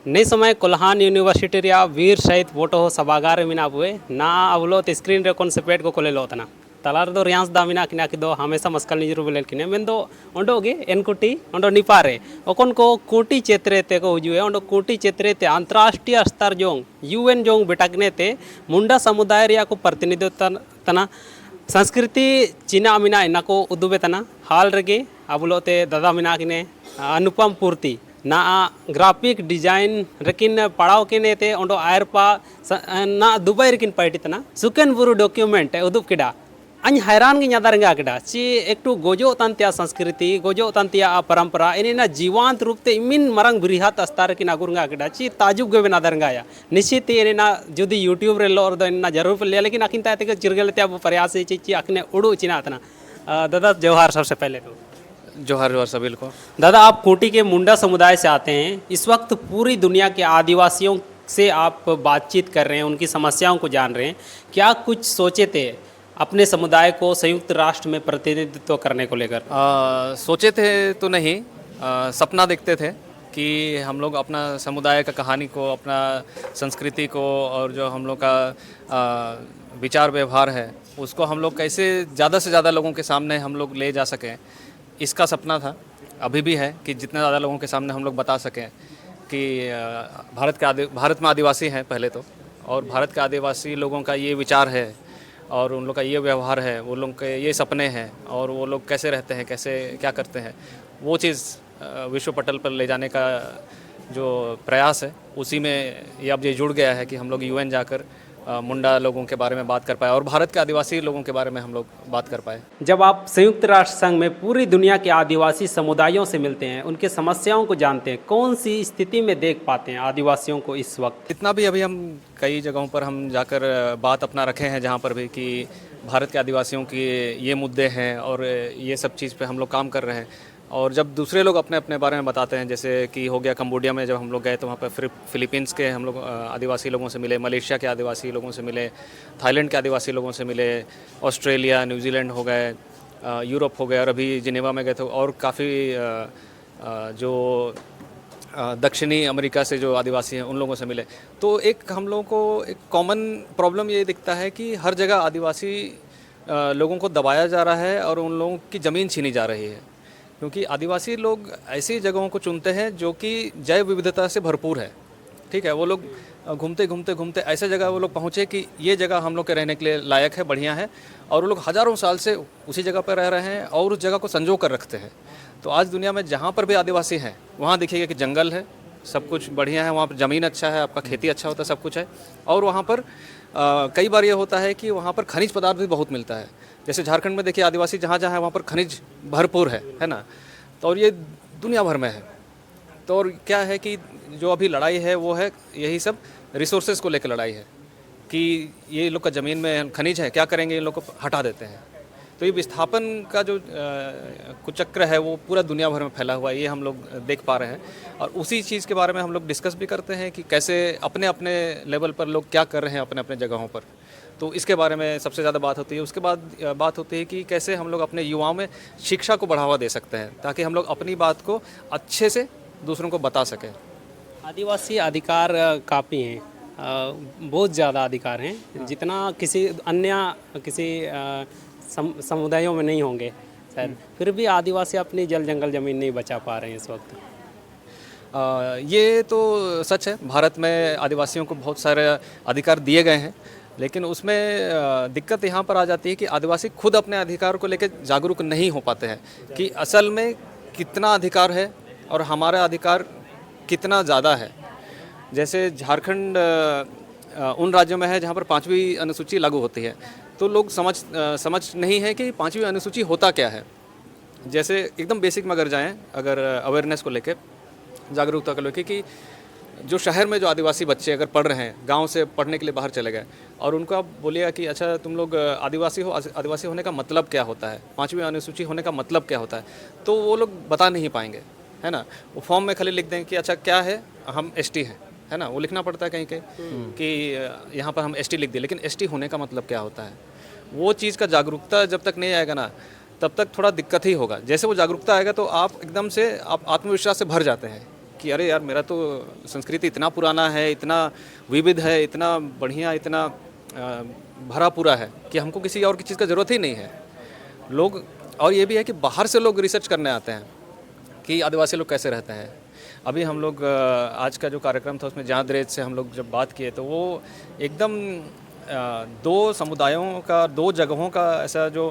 नी समय कोल्हान यूनिवर्सिटी ᱨᱮᱭᱟᱜ वीर शहीद फोटो सभागार में मेना बुए ना अवलो स्क्रीन रे सेपेट को कोलेलो तना तला रे दो रियांस दा मेना किना कि दो हमेशा मस्कल निजुर बोले किने मेन दो ओंडो गे एनकुटी ओंडो निपारे ओकन को कोटी क्षेत्र ते को हुजुए ओंडो कोटी क्षेत्र ते अंतर्राष्ट्रीय स्तर जोंग यूएन जोंग बेटाकने ते मुंडा समुदाय रिया को प्रतिनिधित्व तना संस्कृति चीना मिना इना को उदुबे तना हाल रेगे अबुलो ते दादा मिना किने अनुपम पूर्ति ना ग्राफिक डिजाइन रेकिन पढ़ाव के नेते ओंडो आयरपा ना दुबई रेकिन पाइटितना सुकेन बुरु डॉक्यूमेंट उदुब किडा अन हैरान गी यादारंगा किडा ची एकटू गोजो तंत्या संस्कृति गोजो तंत्या परंपरा इनेना जीवांत रूप ते इमिन मरंग बृहत अस्तार की नागुरंगा किडा ची ताजुब गे नादरंगाया निश्चित इनेना जुदी यूट्यूब रे लोर दो इनेना जरूर पे ले लेकिन अकिन ताते के चिरगल ते अब प्रयास ची अखने उड़ू चिना तना दादा जवाहर सबसे पहले तो जोहार जोहार सभी को। दादा आप कोटी के मुंडा समुदाय से आते हैं, इस वक्त पूरी दुनिया के आदिवासियों से आप बातचीत कर रहे हैं, उनकी समस्याओं को जान रहे हैं। क्या कुछ सोचे थे अपने समुदाय को संयुक्त राष्ट्र में प्रतिनिधित्व करने को लेकर? सोचे थे तो नहीं, सपना देखते थे कि हम लोग अपना समुदाय का कहानी को, अपना संस्कृति को और जो हम लोग का विचार व्यवहार है उसको हम लोग कैसे ज़्यादा से ज़्यादा लोगों के सामने हम लोग ले जा सकें, इसका सपना था। अभी भी है कि जितना ज़्यादा लोगों के सामने हम लोग बता सकें कि भारत में आदिवासी हैं पहले तो, और भारत के आदिवासी लोगों का ये विचार है और उन लोग का ये व्यवहार है, वो लोग के ये सपने हैं और वो लोग कैसे रहते हैं, कैसे क्या करते हैं, वो चीज़ विश्व पटल पर ले जाने का जो प्रयास है उसी में ये अब ये जुड़ गया है कि हम लोग यूएन जाकर मुंडा लोगों के बारे में बात कर पाए और भारत के आदिवासी लोगों के बारे में हम लोग बात कर पाए। जब आप संयुक्त राष्ट्र संघ में पूरी दुनिया के आदिवासी समुदायों से मिलते हैं, उनके समस्याओं को जानते हैं, कौन सी स्थिति में देख पाते हैं आदिवासियों को इस वक्त? इतना भी अभी हम कई जगहों पर हम जाकर बात अपना रखे हैं जहाँ पर भी कि भारत के आदिवासियों की ये मुद्दे हैं और ये सब चीज़ पे हम लोग काम कर रहे हैं। और जब दूसरे लोग अपने अपने बारे में बताते हैं, जैसे कि हो गया कंबोडिया में जब हम लोग गए तो वहाँ पर फिलीपींस के हम लोग आदिवासी लोगों से मिले, मलेशिया के आदिवासी लोगों से मिले, थाईलैंड के आदिवासी लोगों से मिले, ऑस्ट्रेलिया, न्यूजीलैंड हो गए, यूरोप हो गए और अभी जिनेवा में गए थे और काफ़ी जो दक्षिणी अमेरिका से जो आदिवासी हैं उन लोगों से मिले। तो एक हम लोगों को एक कॉमन प्रॉब्लम ये दिखता है कि हर जगह आदिवासी लोगों को दबाया जा रहा है और उन लोगों की ज़मीन छीनी जा रही है, क्योंकि आदिवासी लोग ऐसी जगहों को चुनते हैं जो कि जैव विविधता से भरपूर है। ठीक है, वो लोग घूमते ऐसे जगह वो लोग पहुँचे कि ये जगह हम लोग के रहने के लिए लायक है, बढ़िया है, और वो लोग हज़ारों साल से उसी जगह पर रह रहे हैं और उस जगह को संजो कर रखते हैं। तो आज दुनिया में जहाँ पर भी आदिवासी हैं वहाँ देखिएगा कि जंगल है, सब कुछ बढ़िया है, वहाँ पर ज़मीन अच्छा है, आपका खेती अच्छा होता है, सब कुछ है। और वहाँ पर कई बार ये होता है कि वहाँ पर खनिज पदार्थ भी बहुत मिलता है। जैसे झारखंड में देखिए आदिवासी जहाँ जहाँ है वहाँ पर खनिज भरपूर है ना। तो और ये दुनिया भर में है। तो और क्या है कि जो अभी लड़ाई है वो है यही सब रिसोर्सेज को लेकर लड़ाई है कि ये लोग का ज़मीन में खनिज है, क्या करेंगे, इन लोग को हटा देते हैं। तो ये विस्थापन का जो कुचक्र है वो पूरा दुनिया भर में फैला हुआ है, ये हम लोग देख पा रहे हैं। और उसी चीज़ के बारे में हम लोग डिस्कस भी करते हैं कि कैसे अपने अपने लेवल पर लोग क्या कर रहे हैं अपने अपने जगहों पर। तो इसके बारे में सबसे ज़्यादा बात होती है। उसके बाद बात होती है कि कैसे हम लोग अपने युवाओं में शिक्षा को बढ़ावा दे सकते हैं ताकि हम लोग अपनी बात को अच्छे से दूसरों को बता सकें। आदिवासी अधिकार काफ़ी हैं, बहुत ज़्यादा अधिकार हैं, जितना किसी अन्य किसी समुदायों में नहीं होंगे शायद। फिर भी आदिवासी अपनी जल जंगल ज़मीन नहीं बचा पा रहे हैं इस वक्त। ये तो सच है, भारत में आदिवासियों को बहुत सारे अधिकार दिए गए हैं, लेकिन उसमें दिक्कत यहाँ पर आ जाती है कि आदिवासी खुद अपने अधिकार को लेकर जागरूक नहीं हो पाते हैं कि असल में कितना अधिकार है और हमारा अधिकार कितना ज़्यादा है। जैसे झारखंड उन राज्यों में है जहाँ पर 5वीं अनुसूची लागू होती है, तो लोग समझ नहीं है कि 5वीं अनुसूची होता क्या है। जैसे एकदम बेसिक में अगर जाएँ, अगर अवेयरनेस को लेकर, जागरूकता को लेकर, कि जो शहर में जो आदिवासी बच्चे अगर पढ़ रहे हैं, गांव से पढ़ने के लिए बाहर चले गए और उनको आप बोलिएगा कि अच्छा तुम लोग आदिवासी हो, आदिवासी होने का मतलब क्या होता है, 5वीं अनुसूची होने का मतलब क्या होता है, तो वो लोग बता नहीं पाएंगे, है ना। वो फॉर्म में खाली लिख दें कि अच्छा क्या है, हम एसटी हैं, है ना, वो लिखना पड़ता है कहीं कहीं कि यहाँ पर हम एसटी लिख दिए, लेकिन एसटी होने का मतलब क्या होता है, वो चीज़ का जागरूकता जब तक नहीं आएगा ना तब तक थोड़ा दिक्कत ही होगा। जैसे वो जागरूकता आएगा तो आप एकदम से आप आत्मविश्वास से भर जाते हैं कि अरे यार मेरा तो संस्कृति इतना पुराना है, इतना विविध है, इतना बढ़िया, इतना भरा पूरा है कि हमको किसी और की चीज़ का ज़रूरत ही नहीं है। लोग, और ये भी है कि बाहर से लोग रिसर्च करने आते हैं कि आदिवासी लोग कैसे रहते हैं। अभी हम लोग आज का जो कार्यक्रम था उसमें जहाँ द्रेज से हम लोग जब बात किए तो वो एकदम दो समुदायों का, दो जगहों का ऐसा जो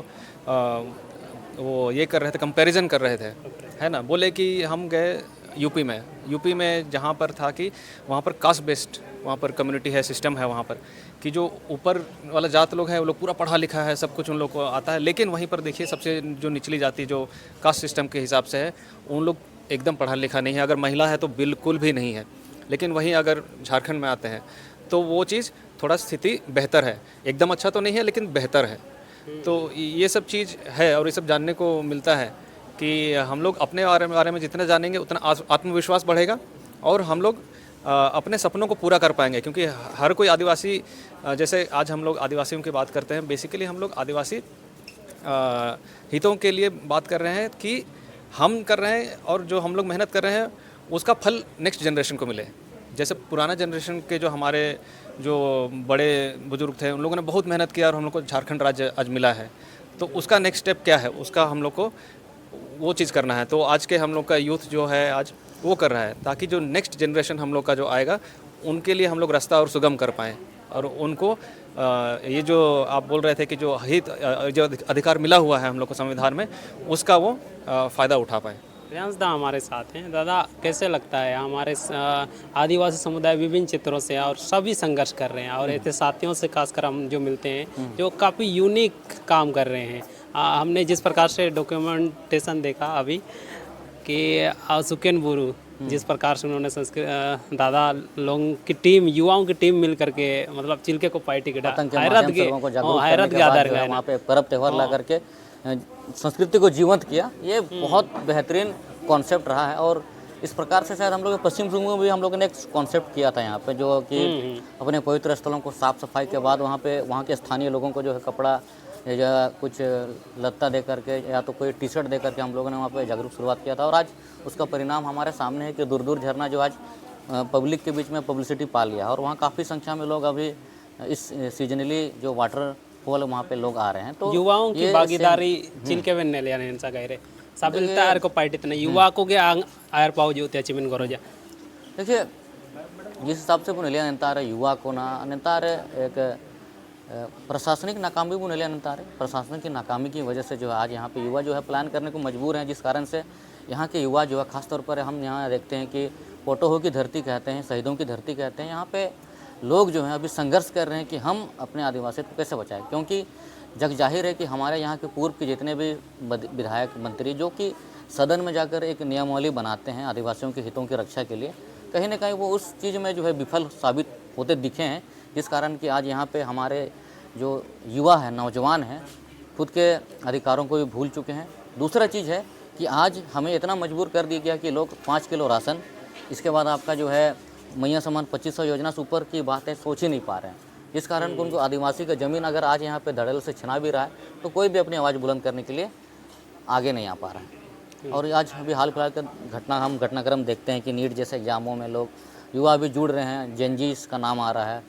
वो ये कर रहे थे, कंपैरिजन कर रहे थे, है ना। बोले कि हम गए यूपी में जहाँ पर था कि वहाँ पर कास्ट बेस्ड वहाँ पर कम्युनिटी है, सिस्टम है वहाँ पर कि जो ऊपर वाला जात लोग हैं वो लोग पूरा पढ़ा लिखा है, सब कुछ उन लोग को आता है, लेकिन वहीं पर देखिए सबसे जो निचली जाति जो कास्ट सिस्टम के हिसाब से है उन लोग एकदम पढ़ा लिखा नहीं है, अगर महिला है तो बिल्कुल भी नहीं है। लेकिन वहीं अगर झारखंड में आते हैं तो वो चीज़ थोड़ा स्थिति बेहतर है, एकदम अच्छा तो नहीं है लेकिन बेहतर है। तो ये सब चीज़ है और ये सब जानने को मिलता है कि हम लोग अपने बारे में जितना जानेंगे उतना आत्मविश्वास बढ़ेगा और हम लोग अपने सपनों को पूरा कर पाएंगे। क्योंकि हर कोई आदिवासी, जैसे आज हम लोग आदिवासियों की बात करते हैं, बेसिकली हम लोग आदिवासी हितों के लिए बात कर रहे हैं कि हम कर रहे हैं और जो हम लोग मेहनत कर रहे हैं उसका फल नेक्स्ट जनरेशन को मिले। जैसे पुराना जनरेशन के जो हमारे जो बड़े बुजुर्ग थे उन लोगों ने बहुत मेहनत किया और हम लोग को झारखंड राज्य आज मिला है, तो उसका नेक्स्ट स्टेप क्या है, उसका हम लोग को वो चीज़ करना है। तो आज के हम लोग का यूथ जो है आज वो कर रहा है ताकि जो नेक्स्ट जनरेशन हम लोग का जो आएगा उनके लिए हम लोग रास्ता और सुगम कर पाएँ और उनको ये जो आप बोल रहे थे कि जो हित जो अधिकार मिला हुआ है हम लोग को संविधान में, उसका वो फ़ायदा उठा पाएँ। रियांश दा हमारे साथ हैं। दादा, कैसे लगता है हमारे आदिवासी समुदाय विभिन्न क्षेत्रों से और सभी संघर्ष कर रहे हैं और ऐसे साथियों से खासकर हम जो मिलते हैं जो काफ़ी यूनिक काम कर रहे हैं। हमने जिस प्रकार से डॉक्यूमेंटेशन देखा अभी कि सुकेन बुरु जिस प्रकार से उन्होंने दादा लोगों की टीम, युवाओं की टीम मिल करके मतलब चिल्के को पार्टी के हैरत के आधार पर वहाँ पे पर्व त्यौहार ला करके संस्कृति को जीवंत किया। ये बहुत बेहतरीन कॉन्सेप्ट रहा है और इस प्रकार से शायद हम लोग पश्चिम सिंहभूम में भी हम लोगों ने एक कॉन्सेप्ट किया था यहाँ पे, जो कि अपने पवित्र स्थलों को साफ सफाई के बाद वहाँ के स्थानीय लोगों को जो है कपड़ा या कुछ लत्ता दे करके या तो कोई टी शर्ट दे करके हम लोगों ने वहाँ पे जागरूक शुरुआत किया था और आज उसका परिणाम हमारे सामने है कि दूर दूर झरना जो आज पब्लिक के बीच में पब्लिसिटी पा लिया और वहाँ काफ़ी संख्या में लोग अभी इस सीजनली जो वाटर फॉल वहाँ पे लोग आ रहे हैं। तो युवाओं की भागीदारी चिल्के में ने लिया इनसा गहरे साबिल तैयार को पार्टी इतना युवा को के आयर पाओ जो त्याची में गरोजा। देखिए जिस हिसाब से बुनेलिया नेता रहे युवा को ना नेता रहे एक प्रशासनिक नाकामी बुनेलिया नेता रहे प्रशासनिक की नाकामी की वजह से जो है आज यहाँ पे युवा जो है प्लान करने को मजबूर हैं, जिस कारण से यहाँ के युवा जो है खासतौर पर हम यहाँ देखते हैं कि पोटोहो की धरती कहते हैं, शहीदों की धरती कहते हैं, यहाँ पे लोग जो हैं अभी संघर्ष कर रहे हैं कि हम अपने आदिवासी को कैसे बचाएं। क्योंकि जग जाहिर है कि हमारे यहाँ के पूर्व के जितने भी विधायक मंत्री जो कि सदन में जाकर एक नियमावली बनाते हैं आदिवासियों के हितों की रक्षा के लिए, कहीं ना कहीं वो उस चीज़ में जो है विफल साबित होते दिखे हैं, जिस कारण कि आज यहाँ पे हमारे जो युवा है, नौजवान हैं, खुद के अधिकारों को भी भूल चुके हैं। दूसरा चीज़ है कि आज हमें इतना मजबूर कर दिया गया कि लोग 5 किलो राशन, इसके बाद आपका जो है मैया समान 2500 योजना से ऊपर की बातें सोच ही नहीं पा रहे हैं, जिस कारण उनको आदिवासी का ज़मीन अगर आज यहाँ पे धड़ल्ले से छिना भी रहा है तो कोई भी अपनी आवाज़ बुलंद करने के लिए आगे नहीं आ पा रहा है। और आज अभी हाल फिलहाल का हम घटनाक्रम देखते हैं कि नीट जैसे एग्जामों में लोग युवा भी जुड़ रहे हैं, जेनजीस का नाम आ रहा है,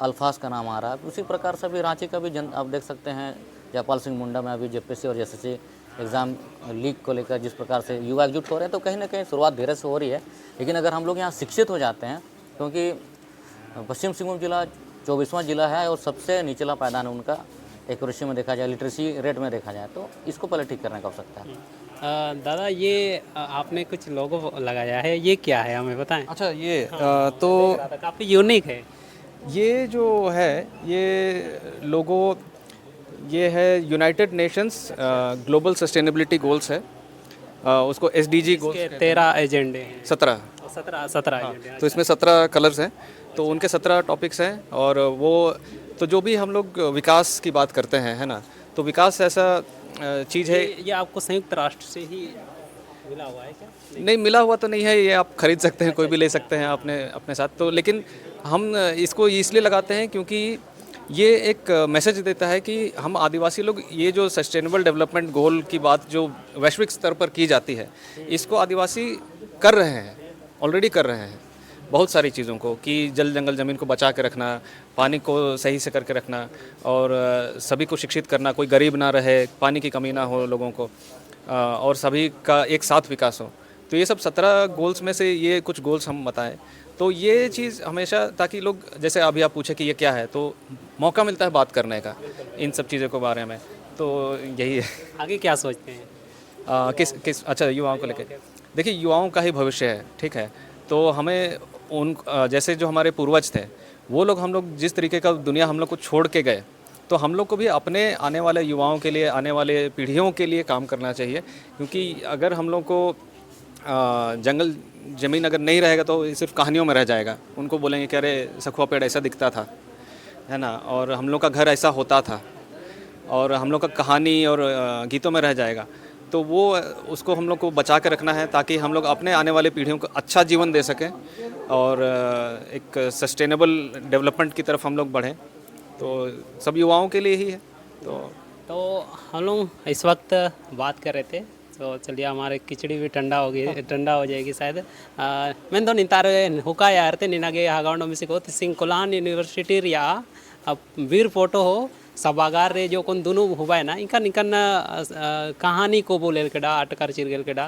अल्फाज का नाम आ रहा है। उसी प्रकार से अभी रांची का भी आप देख सकते हैं, जयपाल सिंह मुंडा में अभी जेपीएससी और एसएससी एग्ज़ाम लीक को लेकर जिस प्रकार से युवा एकजुट हो रहे हैं, तो कहीं ना कहीं शुरुआत धीरे से हो रही है। लेकिन अगर हम लोग यहाँ शिक्षित हो जाते हैं, क्योंकि पश्चिम सिंहभूम जिला 24वां जिला है और सबसे निचला पायदान है उनका एक्यूरेसी में देखा जाए, लिटरेसी रेट में देखा जाए, तो इसको पहले ठीक करने का आवश्यकता है। दादा, ये आपने कुछ लोगो लगाया है, ये क्या है हमें बताएं। अच्छा, ये तो काफ़ी यूनिक है। ये जो है ये लोगो ये है United Nations global sustainability goals है, उसको एसडीजी गोल्स 13 एजेंडे हैं, 17 एजेंडे। तो इसमें 17 कलर्स हैं, तो उनके 17 टॉपिक्स हैं। और वो तो जो भी हम लोग विकास की बात करते हैं, है ना, तो विकास ऐसा चीज़ है। ये आपको संयुक्त राष्ट्र से ही मिला हुआ है क्या? नहीं, मिला हुआ तो नहीं है, ये आप खरीद सकते हैं, कोई भी ले सकते हैं अपने साथ। तो लेकिन हम इसको इसलिए लगाते हैं क्योंकि ये एक मैसेज देता है कि हम आदिवासी लोग ये जो सस्टेनेबल डेवलपमेंट गोल की बात जो वैश्विक स्तर पर की जाती है, इसको आदिवासी कर रहे हैं, ऑलरेडी कर रहे हैं बहुत सारी चीज़ों को, कि जल जंगल ज़मीन को बचा के रखना, पानी को सही से करके रखना, और सभी को शिक्षित करना, कोई गरीब ना रहे, पानी की कमी ना हो लोगों को, और सभी का एक साथ विकास हो। तो ये सब 17 गोल्स में से ये कुछ गोल्स हम बताएं। तो ये चीज़ हमेशा, ताकि लोग, जैसे अभी आप पूछे कि ये क्या है, तो मौका मिलता है बात करने का इन सब चीज़ों के बारे में। तो यही है। आगे क्या सोचते हैं? किस अच्छा, युवाओं को लेके देखिए, युवाओं का ही भविष्य है, ठीक है। तो हमें उन जैसे जो हमारे पूर्वज थे, वो लोग, हम लोग जिस तरीके का दुनिया हम लोग को छोड़ के गए, तो हम लोग को भी अपने आने वाले युवाओं के लिए, आने वाले पीढ़ियों के लिए काम करना चाहिए। क्योंकि अगर हम लोग को जंगल ज़मीन अगर नहीं रहेगा तो ये सिर्फ कहानियों में रह जाएगा। उनको बोलेंगे कि अरे सखुआ पेड़ ऐसा दिखता था, है ना, और हम लोग का घर ऐसा होता था, और हम लोग का कहानी और गीतों में रह जाएगा। तो वो उसको हम लोग को बचा के रखना है, ताकि हम लोग अपने आने वाले पीढ़ियों को अच्छा जीवन दे सकें, और एक सस्टेनेबल डेवलपमेंट की तरफ हम लोग बढ़ें। तो सब युवाओं के लिए ही है। तो हम लोग इस वक्त बात कर रहे थे, तो चलिए हमारे खिचड़ी भी ठंडा हो जाएगी शायद। मैं तो नितारे हुका यार थे निनागे हागाउंड मिसिको सिंह कोलान यूनिवर्सिटी रिया वीर फोटो हो सभागार रे जो कौन दोनों हुआ है ना इनका निकन कहानी को बोले केडा अटकर चिरगेल केडा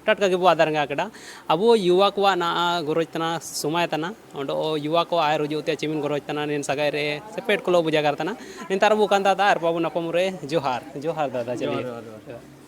टटका के बुआ दरंगा केडा अब वो युवा को ना गोरोज तना सुमाय तना और युवा को आय रुजुते चिमिन गोरोज तना नेन सगाई रे से पेट को लो बुझा करता ना नितार बुकान दादा अर बाबू नपम रे जोहार जोहार दादा चलिए।